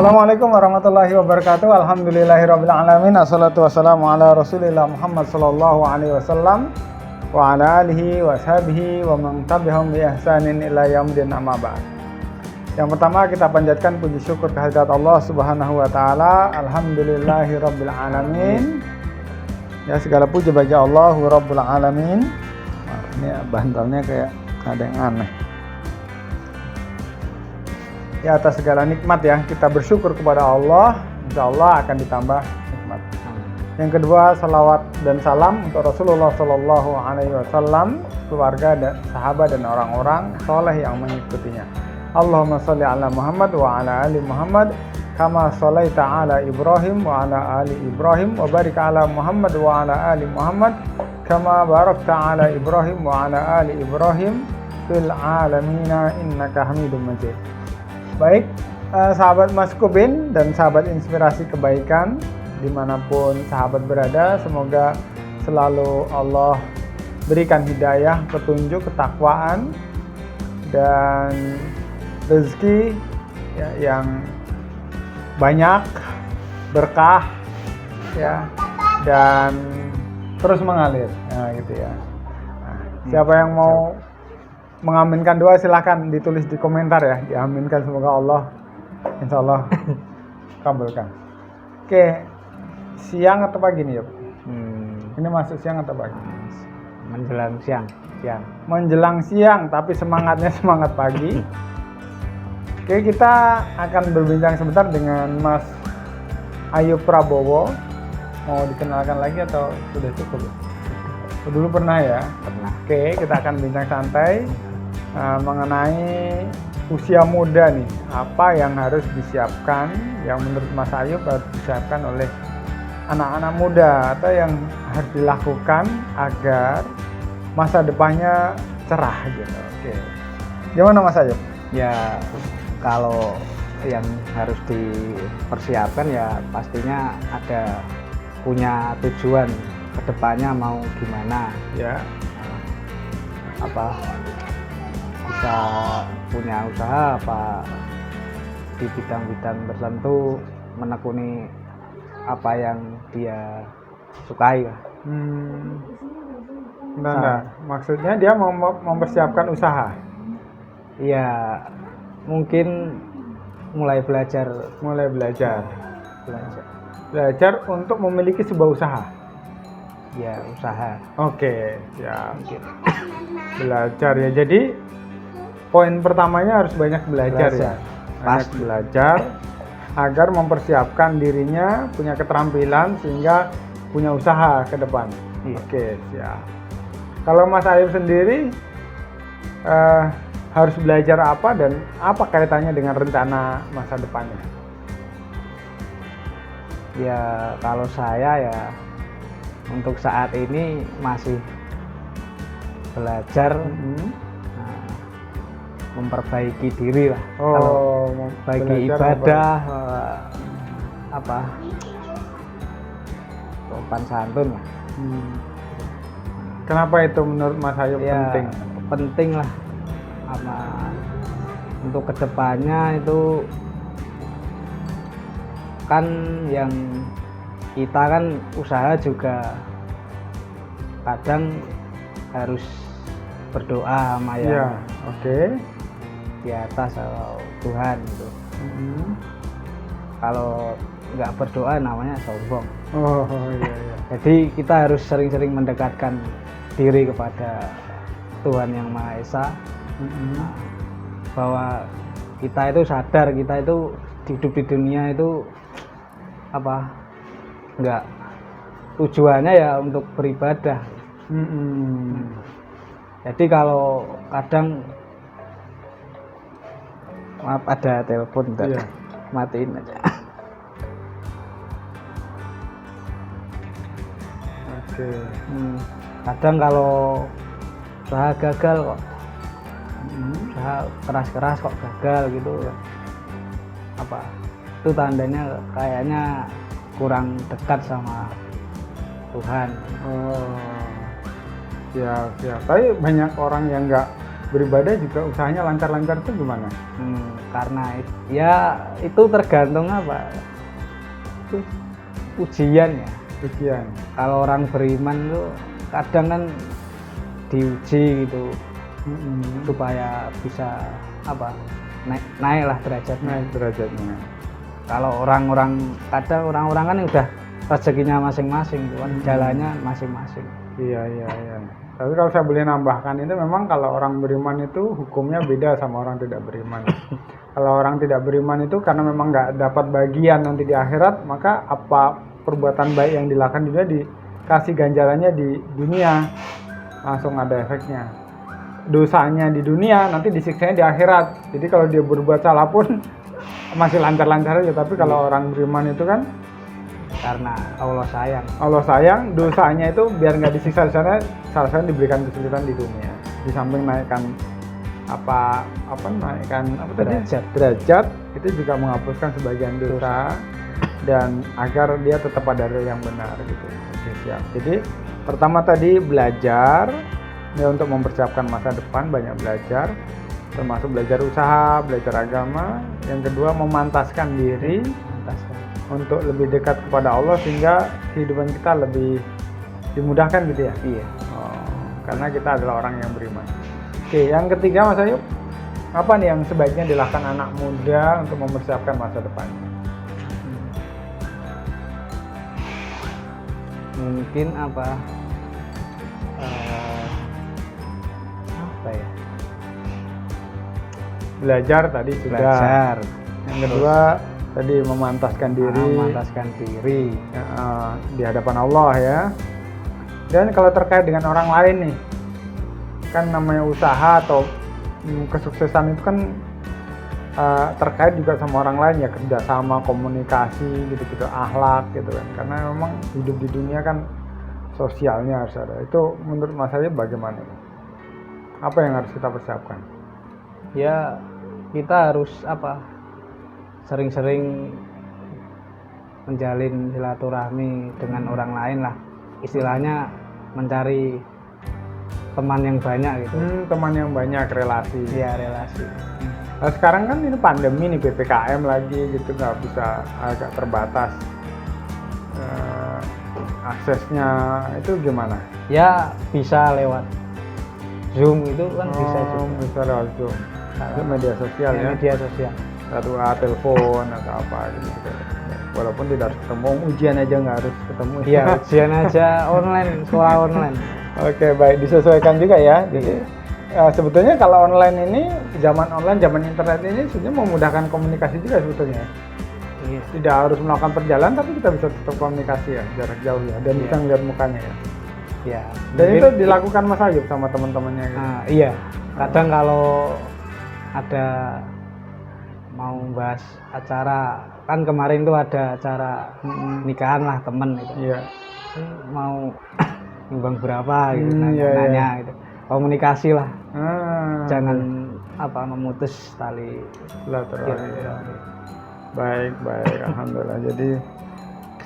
Assalamualaikum warahmatullahi wabarakatuh. Alhamdulillahirabbil alamin. Assalatu wassalamu ala Rasulillah Muhammad sallallahu alaihi wasallam wa ala alihi wa sahbihi wa man tabi'ahum bi ihsanin ila yaumil amma ba'd. Yang pertama kita panjatkan puji syukur kehadirat Allah Subhanahu wa taala. Alhamdulillahirabbil alamin. Ya, segala puji bagi Allah Rabbul alamin. Ini bantalnya kayak ada yang aneh. Ya, atas segala nikmat ya, kita bersyukur kepada Allah, insya Allah akan ditambah nikmat. Yang kedua, salawat dan salam untuk Rasulullah Shallallahu Alaihi Wasallam, keluarga dan sahabat dan orang-orang soleh yang mengikutinya. Allahumma sholli ala Muhammad wa ala ali Muhammad, kama sholaita ala Ibrahim wa ala ali Ibrahim, wa barik ala Muhammad wa ala ali Muhammad, kama barakta ala Ibrahim wa ala ali Ibrahim fil alamina innaka Hamidum Majid. Baik, sahabat Mas Kubin dan sahabat inspirasi kebaikan dimanapun sahabat berada, semoga selalu Allah berikan hidayah, petunjuk, ketakwaan dan rezeki ya, yang banyak, berkah ya, dan terus mengalir ya, gitu ya. Nah, siapa yang mau mengaminkan doa silahkan ditulis di komentar ya, diaminkan, semoga Allah insya Allah kabulkan. Oke, siang atau pagi nih Yop? Ini masuk siang atau pagi? Menjelang siang. Menjelang siang, tapi semangatnya semangat pagi. Oke, kita akan berbincang sebentar dengan Mas Ayub Prabowo. Mau dikenalkan lagi atau sudah cukup? Dulu pernah ya? Pernah. Oke, kita akan bincang santai mengenai usia muda nih, apa yang harus disiapkan, yang menurut Mas Ayub harus disiapkan oleh anak-anak muda atau yang harus dilakukan agar masa depannya cerah gitu. Oke, gimana Mas Ayub? Ya, kalau yang harus dipersiapkan ya pastinya ada punya tujuan kedepannya mau gimana Ya. Apa bisa punya usaha apa di bidang-bidang tertentu, menekuni apa yang dia sukai. Nah, maksudnya dia mau mempersiapkan usaha. Iya, mungkin mulai belajar untuk memiliki sebuah usaha. ya usaha. Oke, ya. Belajar ya. Jadi poin pertamanya harus banyak belajar. Ya. Banyak belajar agar mempersiapkan dirinya, punya keterampilan sehingga punya usaha ke depan. Iya. Oke, siap. Kalau Mas Ayub sendiri harus belajar apa dan apa kaitannya dengan rencana masa depannya? Ya, kalau saya ya untuk saat ini masih belajar memperbaiki diri lah. Kalau bagi ibadah sopan santun lah. Kenapa itu menurut Mas Ayub Ya, penting? Penting lah. Untuk kedepannya itu kan yang kita kan usaha juga kadang harus berdoa sama yang di atas atau Tuhan gitu. Kalau nggak berdoa namanya sombong. Iya. Jadi kita harus sering-sering mendekatkan diri kepada Tuhan Yang Maha Esa, bahwa kita itu sadar kita itu hidup di dunia itu nggak tujuannya ya untuk beribadah. Jadi kalau kadang maaf ada telepon, matiin aja. Oke. Kadang kalau usaha gagal kok, usaha keras-keras kok gagal gitu, itu tandanya kayaknya kurang dekat sama Tuhan. Ya. Tapi banyak orang yang nggak beribadah juga usahanya lancar-lancar itu gimana? Karena ya itu tergantung apa itu ujian ya. Ujian. Kalau orang beriman tuh kadang kan diuji gitu supaya bisa apa naiklah derajatnya. Naik derajatnya. Kalau orang-orang kadang orang-orang kan udah rezekinya masing-masing tuh kan jalannya masing-masing. Iya. Tapi kalau saya boleh nambahkan itu memang kalau orang beriman itu hukumnya beda sama orang tidak beriman. Kalau orang tidak beriman itu karena memang nggak dapat bagian nanti di akhirat, maka apa perbuatan baik yang dilakukan juga dikasih ganjarannya di dunia, langsung ada efeknya. Dosanya di dunia nanti disiksanya di akhirat. Jadi kalau dia berbuat salah pun masih lancar-lancar aja. Tapi kalau orang beriman itu kan Karena Allah sayang, dosanya itu biar nggak disiksa di sana, salah diberikan kesulitan di dunia. Di samping naikkan derajat itu juga menghapuskan sebagian dosa dan agar dia tetap pada yang benar gitu. Oke, siap. Jadi pertama tadi belajar ya untuk mempersiapkan masa depan, banyak belajar, termasuk belajar usaha, belajar agama. Yang kedua memantaskan diri untuk lebih dekat kepada Allah sehingga kehidupan kita lebih dimudahkan gitu ya. Iya. Karena kita adalah orang yang beriman. Oke, yang ketiga Mas Ayub, apa nih yang sebaiknya dilakukan anak muda untuk mempersiapkan masa depannya? Mungkin apa ya? Belajar tadi sudah. Belajar. Yang kedua tadi memantaskan diri di hadapan Allah ya. Dan kalau terkait dengan orang lain nih, kan namanya usaha atau kesuksesan itu kan terkait juga sama orang lain ya, kerjasama, komunikasi gitu-gitu, akhlak gitu kan. Karena memang hidup di dunia kan sosialnya harus ada. Itu menurut Mas Ayub bagaimana? Apa yang harus kita persiapkan? Ya kita harus sering-sering menjalin silaturahmi dengan orang lain lah, istilahnya mencari teman yang banyak gitu. Teman yang banyak, relasi. Iya, relasi. Nah, sekarang kan ini pandemi nih, PPKM lagi gitu, nggak bisa, agak terbatas aksesnya. Itu gimana? Ya bisa lewat Zoom itu kan bisa juga. Bisa lewat Zoom. Itu media sosial ya. Media sosial. Satu telepon atau apa gitu. Walaupun tidak harus ketemu, ujian aja nggak harus ketemu. Iya, ujian aja online, sekolah online. Oke, baik, disesuaikan juga ya. Jadi sebetulnya kalau online ini, zaman internet ini sebenarnya memudahkan komunikasi juga sebetulnya. Iya. Tidak harus melakukan perjalanan, tapi kita bisa tetap komunikasi ya, jarak jauh ya, dan bisa melihat mukanya ya. Iya. Dan itu dilakukan Mas Ayub sama teman-temannya gitu. Iya. Kadang kalau ada mau bahas acara, kan kemarin tuh ada acara nikahan lah temen gitu. Iya. Mau nyumbang berapa gitu, nanya gitu. Komunikasi lah. Jangan memutus tali silaturahmi. Baik, alhamdulillah. Jadi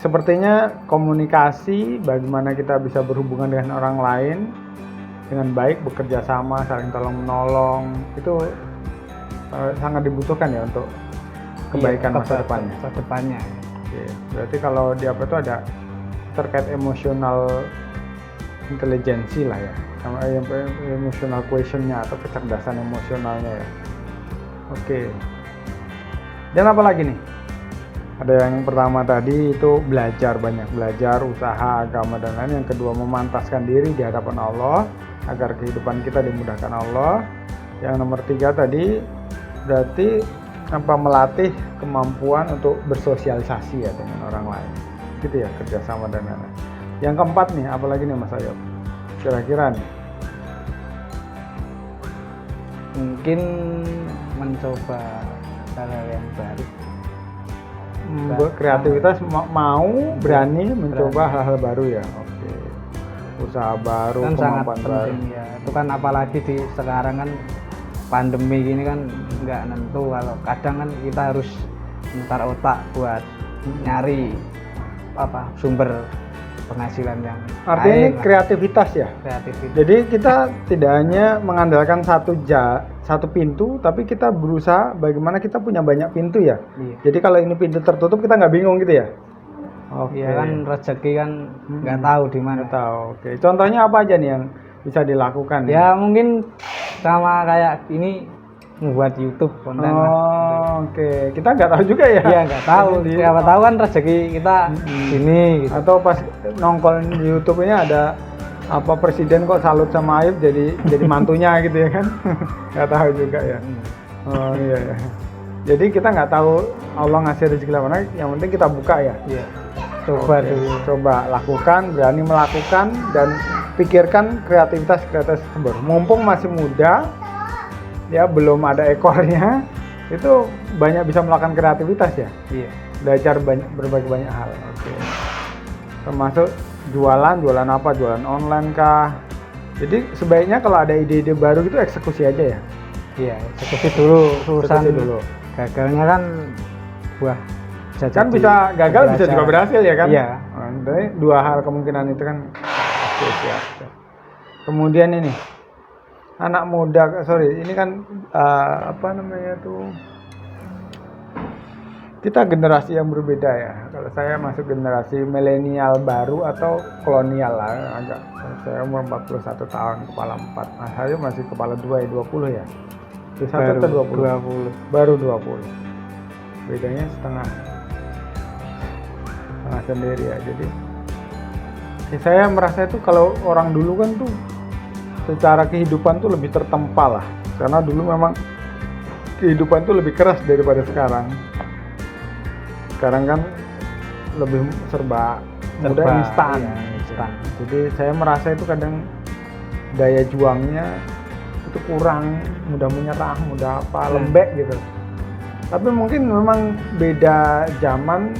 sepertinya komunikasi, bagaimana kita bisa berhubungan dengan orang lain dengan baik, bekerja sama, saling tolong menolong, itu sangat dibutuhkan ya untuk kebaikan masa depannya. Oke. Berarti kalau di apa itu ada terkait emosional intelijensi lah ya, sama emotional questionnya atau kecerdasan emosionalnya ya. Oke. Dan apa lagi nih? Ada yang pertama tadi itu banyak belajar, usaha, agama dan lain. Yang kedua memantaskan diri di hadapan Allah agar kehidupan kita dimudahkan Allah. Yang nomor 3 tadi berarti melatih kemampuan untuk bersosialisasi ya dengan orang lain. Gitu ya, kerjasama dan lain-lain. Yang keempat nih, apa lagi nih Mas Ayub? Kira-kira nih? Mungkin mencoba hal-hal yang baru. Kreativitas berani mencoba hal-hal baru ya. Oke. Usaha baru, kan sangat kemampuan penting baru. ya. Itu kan apalagi di sekarang kan pandemi gini kan nggak nentu, kalau kadang kan kita harus mutar otak buat nyari sumber penghasilan yang Artinya ini lain lah. kreativitas ya. Kreativitas. Jadi kita tidak hanya mengandalkan satu pintu, tapi kita berusaha bagaimana kita punya banyak pintu ya. Iya. Jadi kalau ini pintu tertutup kita nggak bingung gitu ya. Oke. Iya kan rezeki kan nggak tahu di mana. Nggak tahu. Oke. Contohnya apa aja nih yang bisa dilakukan? Ya mungkin sama kayak ini membuat YouTube konten lah. Oh, oke. Kita nggak tahu juga ya. Iya nggak tahu. Siapa tahu kan rezeki kita sini gitu. Atau pas nongol di YouTube ini ada apa presiden kok salut sama Ayub jadi mantunya gitu ya kan? Nggak tahu juga ya. Oh iya ya. Jadi kita nggak tahu Allah ngasih rezeki mana. Yang penting kita buka ya. Iya. Coba Oke, dulu. coba lakukan, berani melakukan dan pikirkan kreativitas tersebut. Mumpung masih muda, ya belum ada ekornya, itu banyak bisa melakukan kreativitas ya. Iya. Belajar berbagai banyak hal. Oke. Termasuk jualan apa? Jualan online kah? Jadi sebaiknya kalau ada ide-ide baru itu eksekusi aja ya. Iya. Eksekusi dulu. Urusan Eksekusi dulu. gagalnya kan buah. Kan bisa gagal bisa juga berhasil ya kan? Iya. Nah, jadi dua hal kemungkinan itu kan. Oke, siap. Kemudian ini anak muda, sorry, ini kan apa namanya tuh? Kita generasi yang berbeda ya. Kalau saya masuk generasi milenial baru atau kolonial lah agak. Saya umur 41 tahun, kepala 4. Nah, saya masih kepala 2 ya, 20 ya. 21 atau 20? 20. Baru 20. Bedanya setengah sendiri ya. Jadi saya merasa itu kalau orang dulu kan tuh secara kehidupan tuh lebih tertempa lah, karena dulu memang kehidupan tuh lebih keras daripada sekarang. Sekarang kan lebih serba mudah, instan. Iya, instan. Jadi saya merasa itu kadang daya juangnya itu kurang, mudah menyerah, mudah apa, lembek gitu. Tapi mungkin memang beda zaman,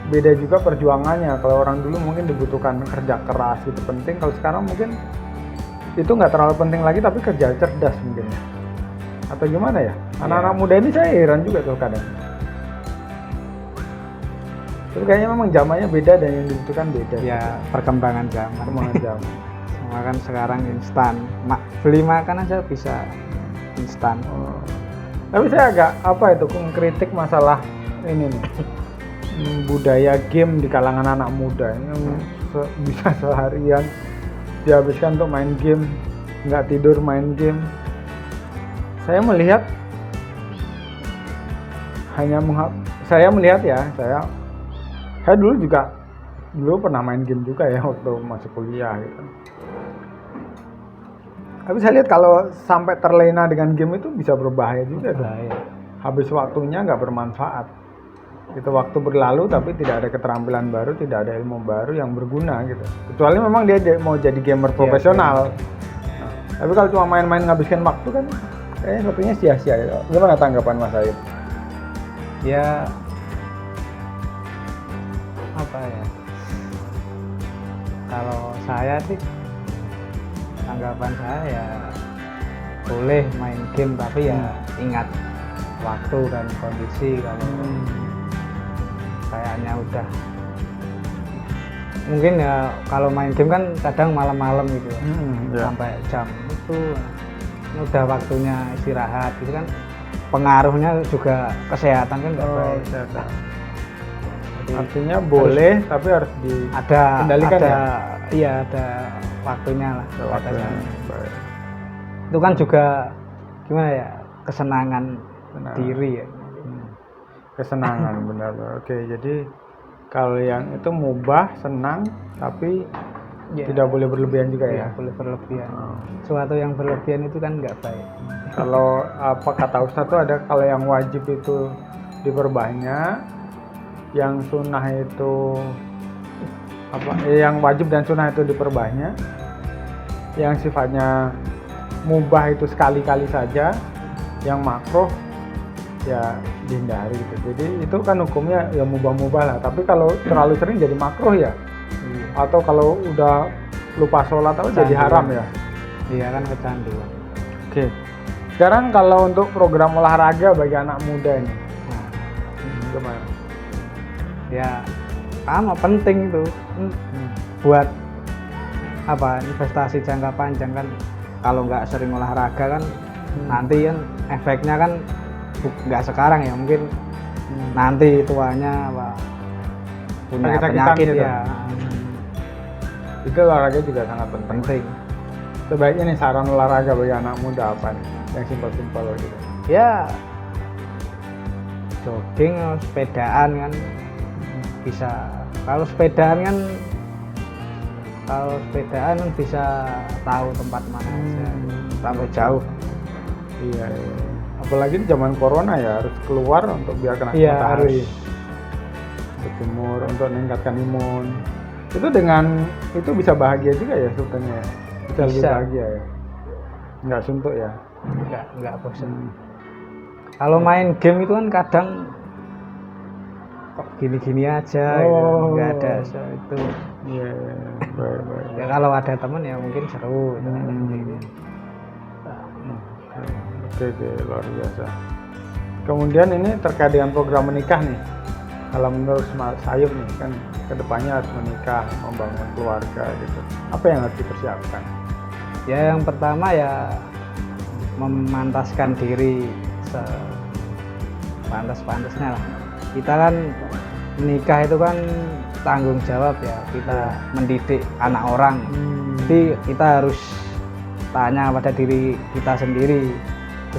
beda juga perjuangannya. Kalau orang dulu mungkin dibutuhkan kerja keras itu penting, kalau sekarang mungkin itu nggak terlalu penting lagi, tapi kerja cerdas mungkin. Atau gimana ya? Anak-anak muda ini saya heran juga tuh kadang. Tapi kayaknya memang zamannya beda dan yang dibutuhkan beda. Ya perkembangan zaman. Perkembangan zaman. Semua kan sekarang instan. Beli makan aja bisa instan. Oh. Tapi saya agak apa itu mengkritik masalah ini nih. Budaya game di kalangan anak muda ini yang bisa seharian dihabiskan untuk main game, nggak tidur main game. Saya melihat saya melihat ya, saya dulu pernah main game juga ya waktu masuk kuliah gitu. Tapi saya lihat kalau sampai terlena dengan game itu bisa berbahaya juga tuh. Habis waktunya nggak bermanfaat. Itu waktu berlalu tapi tidak ada keterampilan baru, tidak ada ilmu baru yang berguna gitu. Kecuali memang dia mau jadi gamer profesional. Nah, tapi kalau cuma main-main ngabiskan waktu kan kayaknya satunya sia-sia. Gimana tanggapan Mas Aib? Ya apa ya? Kalau saya sih tanggapan saya ya boleh main game tapi ya ingat waktu dan kondisi. Kalau kayaknya udah mungkin ya kalau main game kan kadang malam-malam gitu ya. Sampai jam itu udah waktunya istirahat gitu kan, pengaruhnya juga kesehatan kan nggak baik. Jadi, artinya boleh tapi harus dikendalikan ya. Iya ada waktunya lah. Waktunya. Itu kan juga gimana ya, kesenangan diri ya. Kesenangan benar. Oke, jadi kalau yang itu mubah, senang, tapi tidak boleh berlebihan juga ya. Boleh berlebihan. Suatu yang berlebihan itu kan nggak baik. Kalau apa kata Ustaz tuh ada kalau yang wajib itu diperbanyak, yang sunnah itu yang wajib dan sunnah itu diperbanyak, yang sifatnya mubah itu sekali-kali saja, yang makruh ya dihindari gitu. Jadi itu kan hukumnya ya mubah-mubah lah. Tapi kalau terlalu sering jadi makruh ya. Atau kalau udah lupa sholat atau jadi haram ya. Iya kan kecanduan. Oke. Sekarang kalau untuk program olahraga bagi anak muda ini, gimana? Ya sama penting itu. buat apa investasi jangka panjang kan. Kalau nggak sering olahraga kan nanti kan efeknya kan nggak sekarang ya, mungkin nanti tuanya apa punya Sakit-sakitan penyakit gitu. ya. Itu olahraga juga sangat penting. Penting. Sebaiknya nih saran olahraga bagi anak muda apa nih? Yang simpel-simpel gitu. Ya jogging, sepedaan kan bisa. Kalau sepedaan kan bisa tahu tempat mana aja sampai jauh. Iya, iya. Apalagi di zaman corona ya harus keluar untuk biar kena Iya, matahari. harus. Berjemur untuk meningkatkan imun. Itu dengan itu bisa bahagia juga ya sebetulnya. Bisa lebih Bisa. bahagia ya. Nggak suntuk ya. Nggak bosan. Kalau main game itu kan kadang kok gini-gini aja gitu. Oh. Nggak ada itu. Iya, iya, iya. Baik, baik. Ya kalau ada teman ya mungkin seru gitu. Oke, luar biasa. Kemudian ini terkait dengan program menikah nih. Kalau menurut Mas Ayub nih kan kedepannya harus menikah, membangun keluarga gitu. Apa yang harus dipersiapkan? Ya yang pertama ya memantaskan diri sepantas-pantasnya lah. Kita kan menikah itu kan tanggung jawab ya, kita mendidik anak orang. Jadi kita harus tanya pada diri kita sendiri,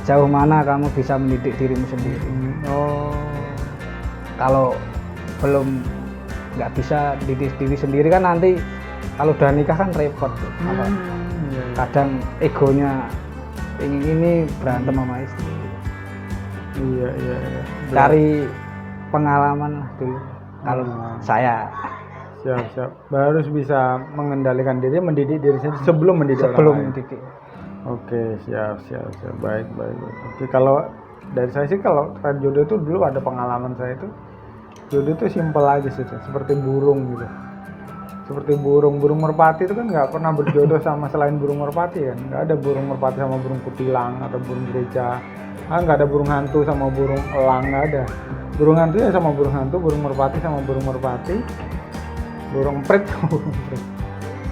sejauh mana kamu bisa mendidik dirimu sendiri. Kalau belum nggak bisa didik diri sendiri kan nanti kalau udah nikah kan repot tuh. Kadang egonya ingin ini berantem sama istri. Iya. Cari pengalaman lah dulu. Kalau saya Siap. Harus bisa mengendalikan diri, mendidik diri sendiri sebelum mendidik orang lain. mendidik. Oke, siap. Baik. Oke, kalau dari saya sih kalau terkait jodoh itu dulu ada pengalaman saya itu. Jodoh itu simpel aja sih, seperti burung gitu. Seperti burung merpati itu kan nggak pernah berjodoh sama selain burung merpati kan. Nggak ada burung merpati sama burung kutilang atau burung gereja. Nggak ada burung hantu sama burung elang, nggak ada. Burung hantu ya sama burung hantu, burung merpati sama burung merpati, burung emprit sama burung emprit.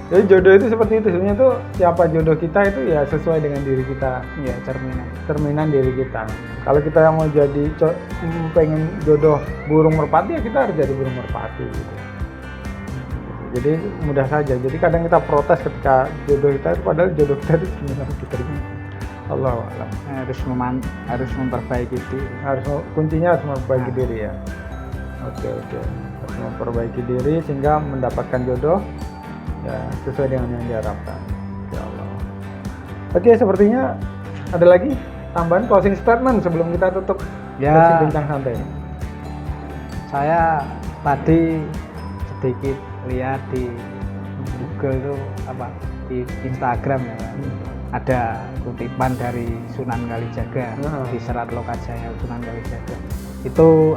Jadi jodoh itu seperti itu. Sebenarnya tuh siapa jodoh kita itu ya sesuai dengan diri kita. Ya Cerminan diri kita. Kalau kita yang mau jadi pengen jodoh burung merpati ya kita harus jadi burung merpati gitu. Jadi mudah saja. Jadi kadang kita protes ketika jodoh kita itu padahal jodoh kita itu sebenarnya kita ini. Allah alam. harus memperbaiki diri. Kuncinya harus memperbaiki diri ya. Oke. Harus memperbaiki diri sehingga mendapatkan jodoh ya sesuai dengan yang diharapkan. Ya Allah. Oke, sepertinya ada lagi tambahan closing statement sebelum kita tutup sesi bincang santai. Saya tadi sedikit lihat di Google itu di Instagram ya, ada kutipan dari Sunan Kalijaga di Serat Lokajaya Sunan Kalijaga. Itu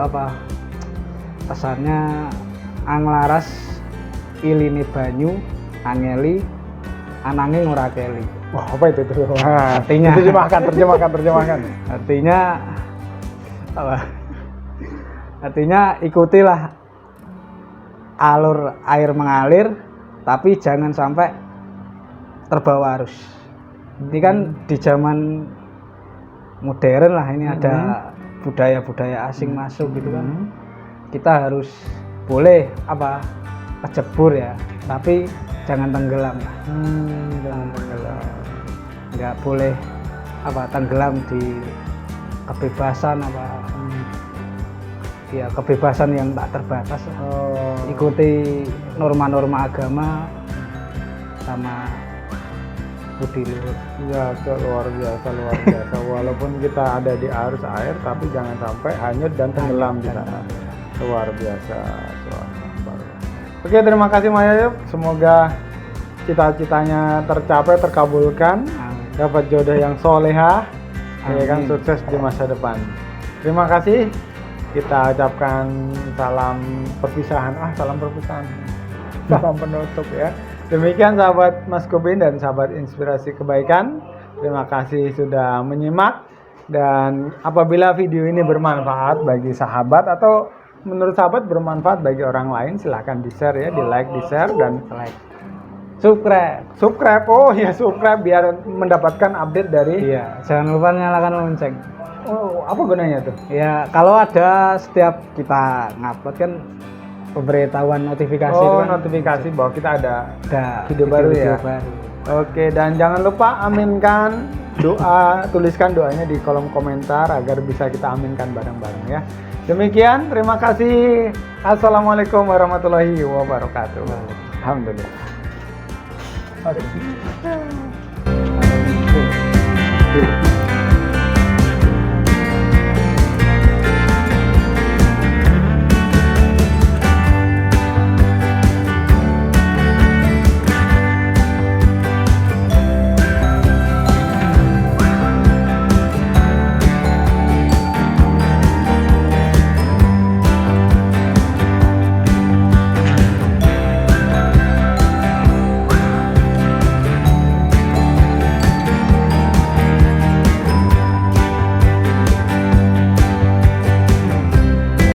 pesannya anglaras iline banyu angeli ananging ora keli. Wah, apa itu tuh? Artinya terjemahkan. Artinya ikutilah alur air mengalir, tapi jangan sampai terbawa arus. Ini kan di zaman modern lah, ini ada budaya-budaya asing masuk gitu kan. Kita harus boleh kecebur ya, tapi jangan tenggelam lah. Jangan tenggelam. Nggak boleh tenggelam di kebebasan kebebasan yang tak terbatas. Ikuti norma-norma agama sama budi luhur. Ya, luar biasa. Walaupun kita ada di arus air, tapi jangan sampai hanyut dan tenggelam di sana. Luar biasa. Oke, terima kasih Mas Ayub. Semoga cita-citanya tercapai, terkabulkan. Dapat jodoh yang solehah, ya kan, sukses di masa depan. Terima kasih. Kita ucapkan salam perpisahan. Salam penutup ya. Demikian sahabat Mas Kupin dan sahabat Inspirasi Kebaikan. Terima kasih sudah menyimak. Dan apabila video ini bermanfaat bagi sahabat atau menurut sahabat bermanfaat bagi orang lain, silahkan di-share ya, di-like, di-share, dan Like. Subscribe. Oh ya, subscribe biar mendapatkan update dari. Iya, jangan lupa nyalakan lonceng. Oh, apa gunanya tuh? Ya, kalau ada setiap kita ngupload kan pemberitahuan notifikasi itu Oh, kan notifikasi bahwa kita ada. ada Video baru ya? baru. Oke, dan jangan lupa aminkan doa, tuliskan doanya di kolom komentar agar bisa kita aminkan bareng-bareng ya. Demikian, terima kasih. Assalamualaikum warahmatullahi wabarakatuh. Alhamdulillah. Oke.